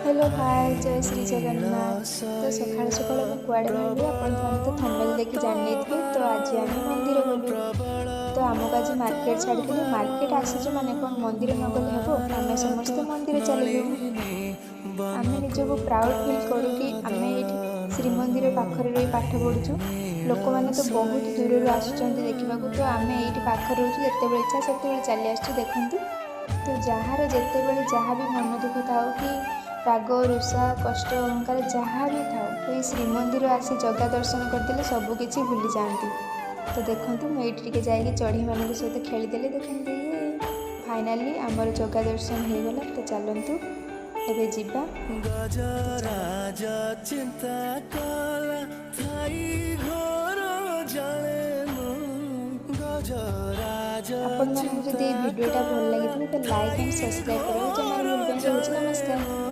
Hello hi जय श्री जगन्नाथ। तो सकाल सकाल मैं कुआड़े बाहरी आपण तो थंबनेल देखि जान नेथिबे। तो आज आम मंदिर गलु। तो आमको आज मार्केट छाड़ी मार्केट आसीचु माने कोन मंदिर न गले हेबो। आमे समस्त मंदिर चलिलु। आमे निजको प्राउड फील करू कि आमे एठी श्रीमंदिर पाखरे रही पाठ पढुचु। लोक माने तो बहुत दूर आसुचंती देखिबाकू। तो आमे एठी पाखरे रहउचु, जेतेबेले इच्छा सेतेबेले चली आसुचु देखंतु। तो जार जेतेबेले जहाँ भी मन दुख थाउ कि राग रुषा कष्ट अहंकार जहाँ भी थाउ तो ये श्रीमंदिर आसी जगह दर्शन करदेले सबकिछि भूली जाती। तो देखंतु मैं ये जाइए चढ़ी मान सहित खेलीदेली देखते फाइनाली आमर जगह दर्शन हो गला। तो चलतु एबे जिबा। आपण मानक जदि भिडियोटा भल लगी तो लाइक एंड सब्सक्राइब करबो जमार भूल। नमस्कार।